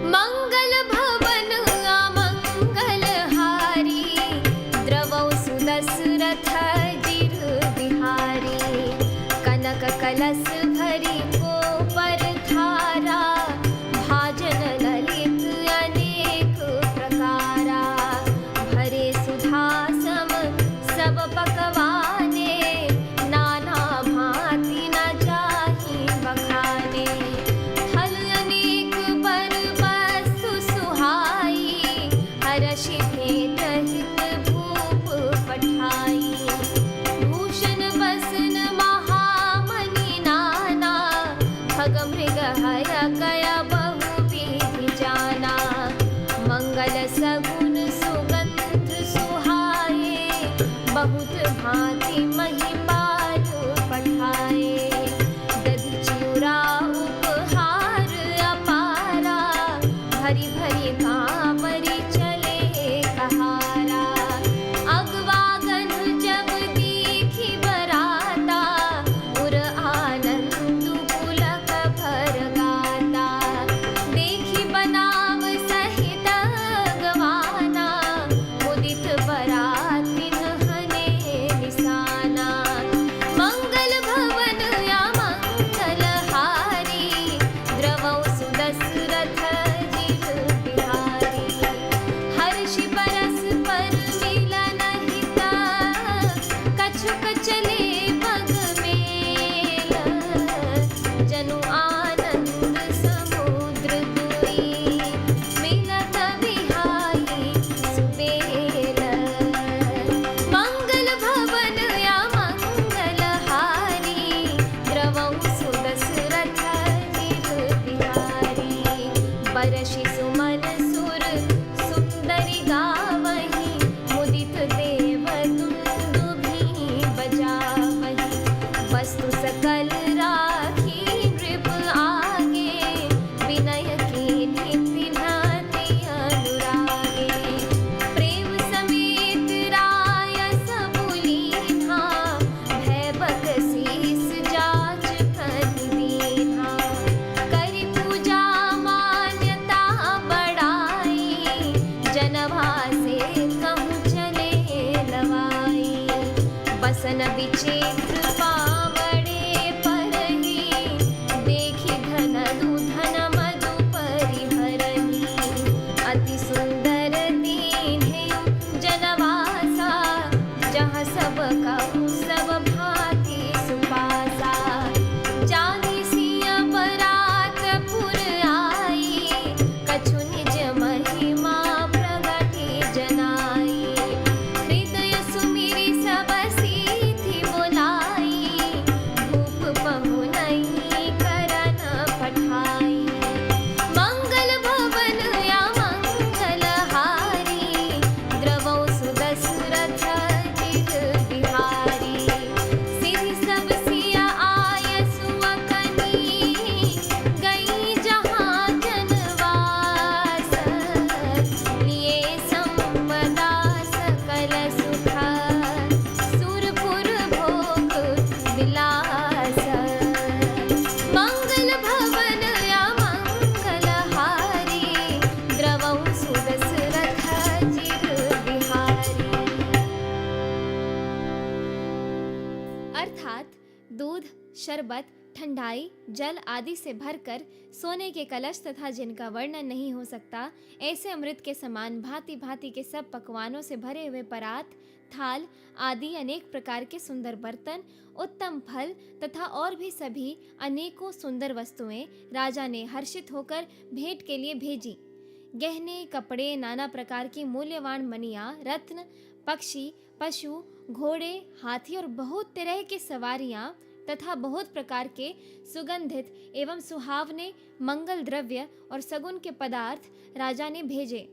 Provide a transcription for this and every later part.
मंगल भवन अमंगल हारी, द्रवौ सुदशरथ जिर बिहारी। कनक कलश भरी को पर धारा, भाजन ललित अनेक प्रकारा। भरे सुधा सम सब पकवाने, नाना भांति न जाहि बखाने। फल अनेक पर वस्तु सुहाई, हरषि भेंट हित भूप पठाई। भूषण बसन महामणि नाना, खग मृग हर कय बहु विधि जाना। मंगल सगुन सुगंध सुहाए, बहुत भांति महिपाल पठाए। दधि चिउरा उपहार अपारा, भरी भरी कांवरी चले कहारा। अगवागन जब देखी बराता, उर आनंद पुलक भर गाता। देखी बनाव सहित अगवाना, मुदित बरातिन हने निशाना। मंगल भवन या मंगल हारी, द्रवौ सुदशरथ जिर बिहारी। हर्षि परस्पर मिलन हित, कछुक चले पग मेल। जनु आनंद समुद्र दुई, मिलत बिहाई सुबेल। मंगल भवन या मंगल हारी, द्रवौ सुदशरथ जिर बिहारी। बरषि सुमन सुर सुंदरी गावहीं, मुदित देव दुन्दुभि बजावहीं। वस्तु सकल राखी नृप आगे, विनय कीन्ही पिन्हति अनुरागे। प्रेम समेत राय सब लीन्हा, भय बकसीस जाच कहि दीन्हा। करि पूजा मान्यता बढ़ाई, जनवा से कहूँ चले लवाई। बसन विचित्र पावड़े परही, देखी धन धन मधु परि भरही। अति सुंदर दीन्हे जनवासा, जहाँ सब कहूँ सब भांति सुपासा। जानी सिया बरात पुर आई, कछु निज महिमा प्रगति जनाई। हृदय सुमिरि सब सिद्धि बोलाई, भूप पहुनहि करन पठाई। मंगल भवन या मंगल हारी, द्रवौ सुदशरथ जिर बिहारी। सिद्धि सब सिया आयसु अकनी, गई जहाँ जनवास। लिए संपदा सकल सुख, सुरपुर भोग विलास। मंगल भवन या मंगल हारी, द्रवौ सुदशरथ जिर बिहारी। अर्थात दूध, शरबत, ठंडाई, जल आदि से भरकर सोने के कलश तथा जिनका वर्णन नहीं हो सकता, ऐसे अमृत के समान भांति भांति के सब पकवानों से भरे हुए परात, थाल आदि अनेक प्रकार के सुंदर बर्तन, उत्तम फल तथा और भी सभी अनेकों सुंदर वस्तुएं राजा ने हर्षित होकर भेंट के लिए भेजी। गहने, कपड़े, नाना प्रकार की मूल्यवान मणियां, रत्न, पक्षी, पशु, घोड़े, हाथी और बहुत तरह के सवारियां तथा बहुत प्रकार के सुगंधित एवं सुहावने मंगल द्रव्य और सगुन के पदार्थ राजा ने भेजे।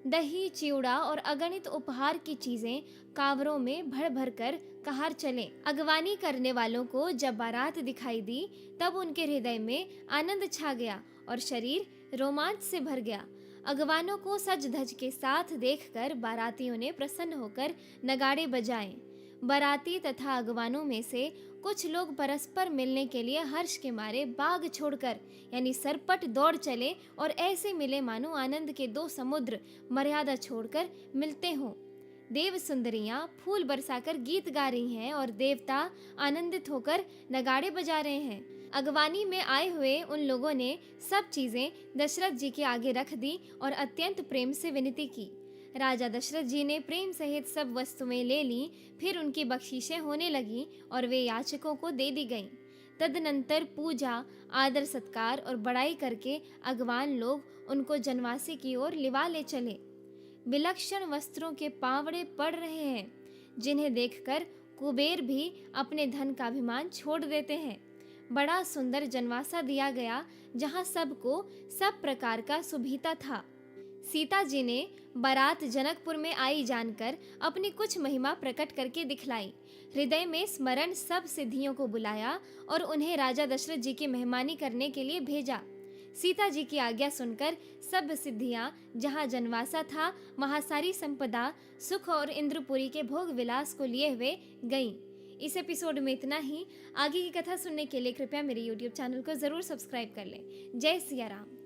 दही, चिवड़ा और अगणित उपहार की चीजें कांवरों में भर भर कर कहार चले। अगवानी करने वालों को जब बारात दिखाई दी, तब उनके हृदय में आनंद छा गया और शरीर रोमांच से भर गया। अगवानों को सज धज के साथ देखकर बारातियों ने प्रसन्न होकर नगाड़े बजाए। बाराती तथा अगवानों में से कुछ लोग परस्पर मिलने के लिए हर्ष के मारे बाग छोड़कर यानी सरपट दौड़ चले और ऐसे मिले मानो आनंद के दो समुद्र मर्यादा छोड़कर मिलते हों। देव सुंदरियां फूल बरसाकर गीत गा रही हैं और देवता आनंदित होकर नगाड़े बजा रहे हैं। अगवानी में आए हुए उन लोगों ने सब चीजें दशरथ जी के आगे रख दी और अत्यंत प्रेम से विनती की। राजा दशरथ जी ने प्रेम सहित सब वस्तुएं ले ली। फिर उनकी बख्शीशें होने लगी और वे याचकों को दे दी गईं। तदनंतर पूजा, आदर सत्कार और बड़ाई करके अगवान लोग उनको जनवासी की ओर लिवा ले चले। विलक्षण वस्त्रों के पावड़े पड़ रहे हैं, जिन्हें देखकर कुबेर भी अपने धन का अभिमान छोड़ देते हैं। बड़ा सुंदर जनवासा दिया गया, जहां सबको सब प्रकार का सुभिता था। सीता जी ने बारात जनकपुर में आई जानकर अपनी कुछ महिमा प्रकट करके दिखलाई। हृदय में स्मरण सब सिद्धियों को बुलाया और उन्हें राजा दशरथ जी की मेहमानी करने के लिए भेजा। सीता जी की आज्ञा सुनकर सब सिद्धियां जहां जनवासा था वहां सारी संपदा, सुख और इंद्रपुरी के भोग विलास को लिए हुए गईं। इस एपिसोड में इतना ही। आगे की कथा सुनने के लिए कृपया मेरे YouTube चैनल को जरूर सब्सक्राइब कर लें। जय सिया राम।